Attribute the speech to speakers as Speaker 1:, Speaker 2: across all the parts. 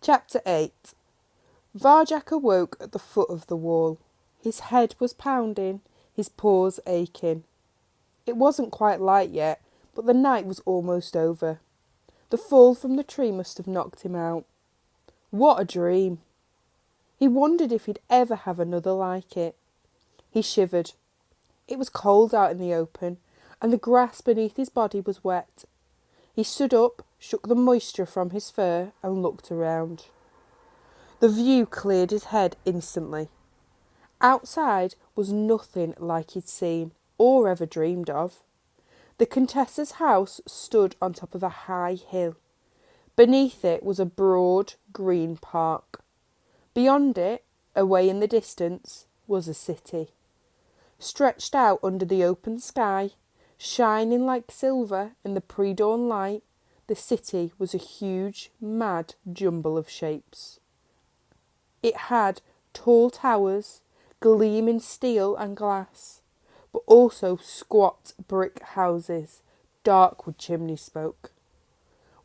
Speaker 1: Chapter 8. Varjak awoke at the foot of the wall. His head was pounding, his paws aching. It wasn't quite light yet, but the night was almost over. The fall from the tree must have knocked him out. What a dream! He wondered if he'd ever have another like it. He shivered. It was cold out in the open, and the grass beneath his body was wet. He stood up, shook the moisture from his fur, and looked around. The view cleared his head instantly. Outside was nothing like he'd seen or ever dreamed of. The Contessa's house stood on top of a high hill. Beneath it was a broad green park. Beyond it, away in the distance, was a city. Stretched out under the open sky, shining like silver in the pre-dawn light, the city was a huge, mad jumble of shapes. It had tall towers, gleaming steel and glass, but also squat brick houses, dark with chimney smoke.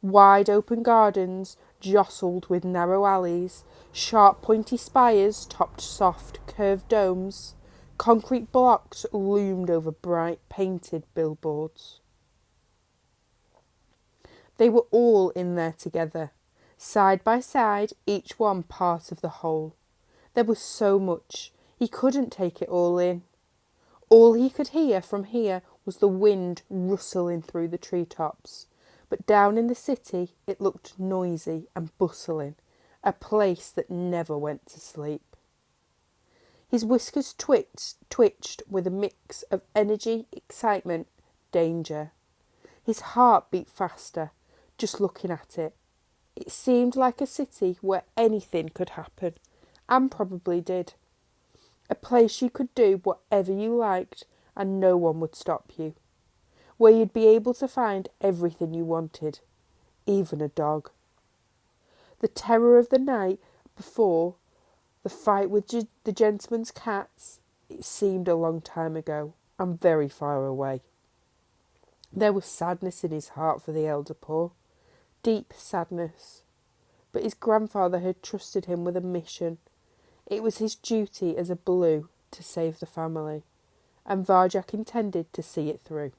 Speaker 1: Wide open gardens jostled with narrow alleys, sharp pointy spires topped soft curved domes. Concrete blocks loomed over bright painted billboards. They were all in there together, side by side, each one part of the whole. There was so much, he couldn't take it all in. All he could hear from here was the wind rustling through the treetops. But down in the city it looked noisy and bustling, a place that never went to sleep. His whiskers twitched with a mix of energy, excitement, danger. His heart beat faster, just looking at it. It seemed like a city where anything could happen, and probably did. A place you could do whatever you liked and no one would stop you. Where you'd be able to find everything you wanted, even a dog. The terror of the night before, the fight with the gentleman's cats, it seemed a long time ago and very far away. There was sadness in his heart for the elder Paw, deep sadness. But his grandfather had trusted him with a mission. It was his duty as a Blue to save the family, and Varjak intended to see it through.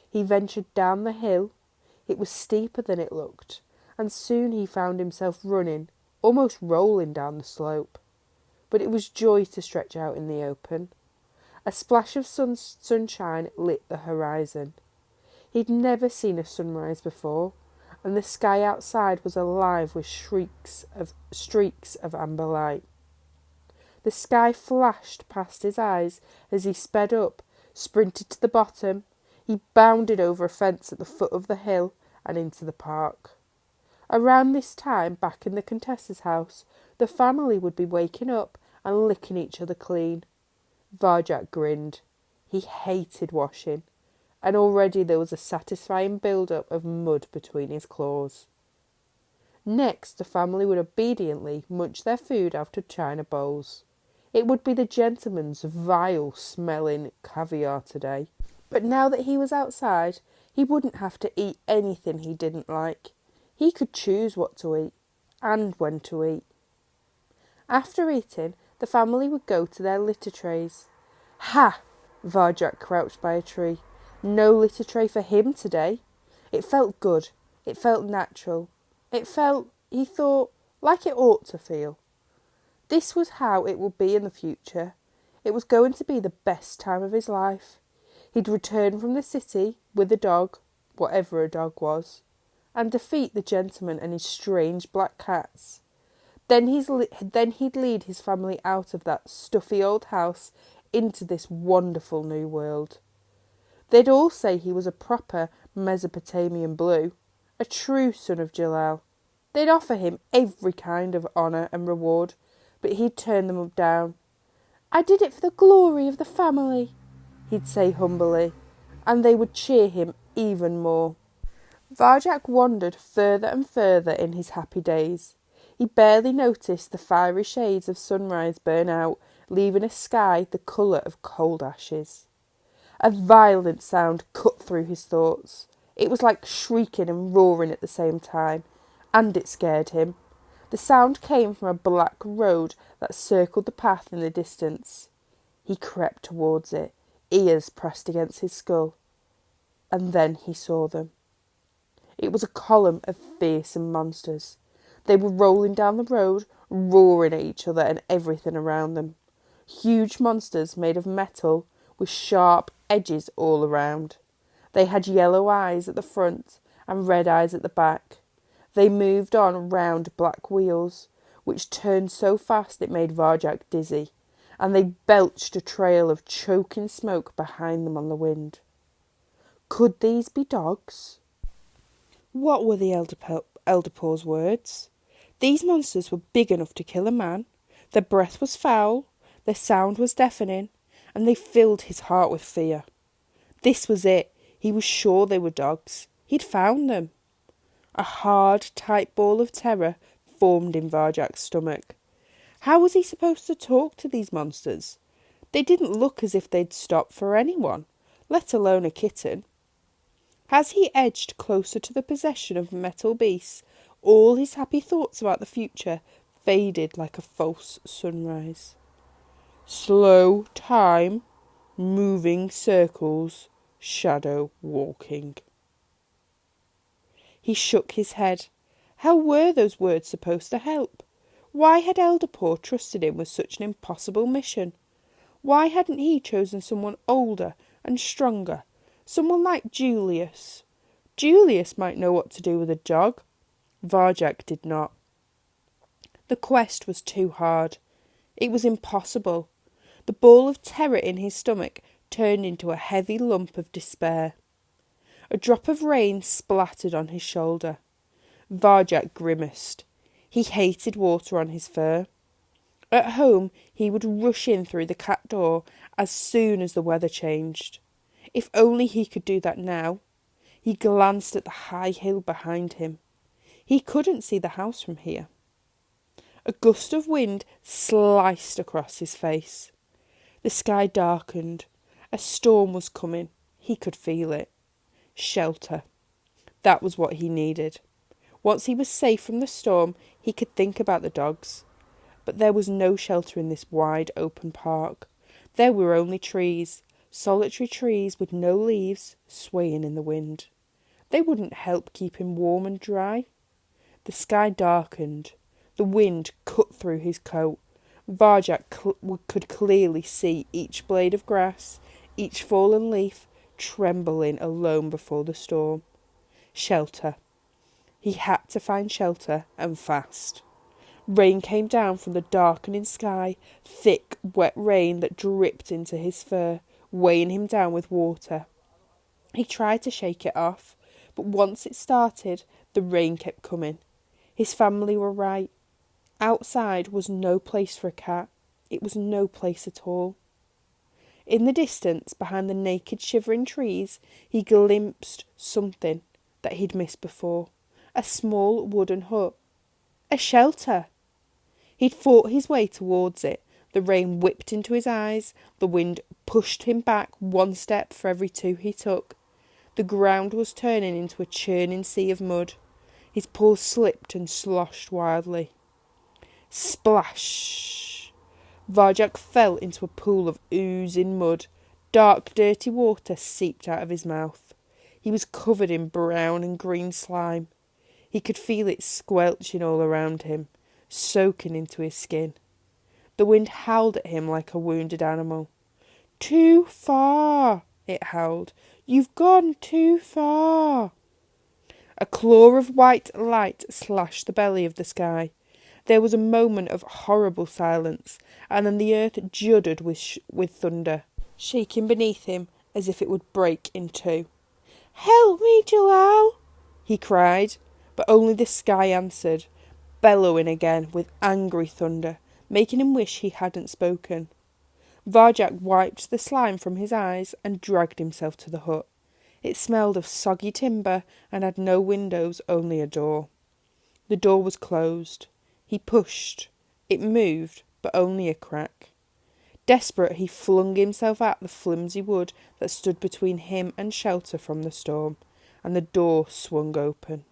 Speaker 1: He ventured down the hill. It was steeper than it looked, and soon he found himself running, almost rolling down the slope. But it was joy to stretch out in the open. A splash of sunshine lit the horizon. He'd never seen a sunrise before, and the sky outside was alive with streaks of amber light. The sky flashed past his eyes as he sped up, sprinted to the bottom. He bounded over a fence at the foot of the hill and into the park. Around this time, back in the Contessa's house, the family would be waking up and licking each other clean. Varjak grinned. He hated washing, and already there was a satisfying build-up of mud between his claws. Next, the family would obediently munch their food out of china bowls. It would be the gentleman's vile-smelling caviar today. But now that he was outside, he wouldn't have to eat anything he didn't like. He could choose what to eat, and when to eat. After eating, the family would go to their litter trays. Ha! Varjak crouched by a tree. No litter tray for him today. It felt good. It felt natural. It felt, he thought, like it ought to feel. This was how it would be in the future. It was going to be the best time of his life. He'd return from the city with a dog, whatever a dog was, and defeat the gentleman and his strange black cats. Then he'd lead his family out of that stuffy old house into this wonderful new world. They'd all say he was a proper Mesopotamian Blue, a true son of Jalal. They'd offer him every kind of honour and reward, but he'd turn them down. "I did it for the glory of the family," he'd say humbly, and they would cheer him even more. Varjak wandered further and further in his happy days. He barely noticed the fiery shades of sunrise burn out, leaving a sky the colour of cold ashes. A violent sound cut through his thoughts. It was like shrieking and roaring at the same time, and it scared him. The sound came from a black road that circled the path in the distance. He crept towards it, ears pressed against his skull, and then he saw them. It was a column of fearsome monsters. They were rolling down the road, roaring at each other and everything around them. Huge monsters made of metal with sharp edges all around. They had yellow eyes at the front and red eyes at the back. They moved on round black wheels, which turned so fast it made Varjak dizzy, and they belched a trail of choking smoke behind them on the wind. Could these be dogs? What were the Elder Paw's words? These monsters were big enough to kill a man. Their breath was foul, their sound was deafening, and they filled his heart with fear. This was it. He was sure they were dogs. He'd found them. A hard, tight ball of terror formed in Varjak's stomach. How was he supposed to talk to these monsters? They didn't look as if they'd stop for anyone, let alone a kitten. As he edged closer to the possession of metal beasts, all his happy thoughts about the future faded like a false sunrise. Slow time, moving circles, shadow walking. He shook his head. How were those words supposed to help? Why had Elder Paw trusted him with such an impossible mission? Why hadn't he chosen someone older and stronger, someone like Julius? Julius might know what to do with a dog. Varjak did not. The quest was too hard. It was impossible. The ball of terror in his stomach turned into a heavy lump of despair. A drop of rain splattered on his shoulder. Varjak grimaced. He hated water on his fur. At home, he would rush in through the cat door as soon as the weather changed. If only he could do that now. He glanced at the high hill behind him. He couldn't see the house from here. A gust of wind sliced across his face. The sky darkened. A storm was coming. He could feel it. Shelter. That was what he needed. Once he was safe from the storm, he could think about the dogs. But there was no shelter in this wide open park. There were only trees, solitary trees with no leaves, swaying in the wind. They wouldn't help keep him warm and dry. The sky darkened. The wind cut through his coat. Varjak could clearly see each blade of grass, each fallen leaf, trembling alone before the storm. Shelter. He had to find shelter, and fast. Rain came down from the darkening sky, thick, wet rain that dripped into his fur, weighing him down with water. He tried to shake it off, but once it started, the rain kept coming. His family were right. Outside was no place for a cat. It was no place at all. In the distance, behind the naked, shivering trees, he glimpsed something that he'd missed before. A small wooden hut. A shelter. He'd fought his way towards it. The rain whipped into his eyes. The wind pushed him back one step for every two he took. The ground was turning into a churning sea of mud. His paws slipped and sloshed wildly. Splash! Varjak fell into a pool of oozing mud. Dark, dirty water seeped out of his mouth. He was covered in brown and green slime. He could feel it squelching all around him, soaking into his skin. The wind howled at him like a wounded animal. "Too far," it howled. "You've gone too far." A claw of white light slashed the belly of the sky. There was a moment of horrible silence, and then the earth juddered with thunder, shaking beneath him as if it would break in two. "Help me, Jalal!" he cried, but only the sky answered, bellowing again with angry thunder, making him wish he hadn't spoken. Varjak wiped the slime from his eyes and dragged himself to the hut. It smelled of soggy timber and had no windows, only a door. The door was closed. He pushed. It moved, but only a crack. Desperate, he flung himself at the flimsy wood that stood between him and shelter from the storm, and the door swung open.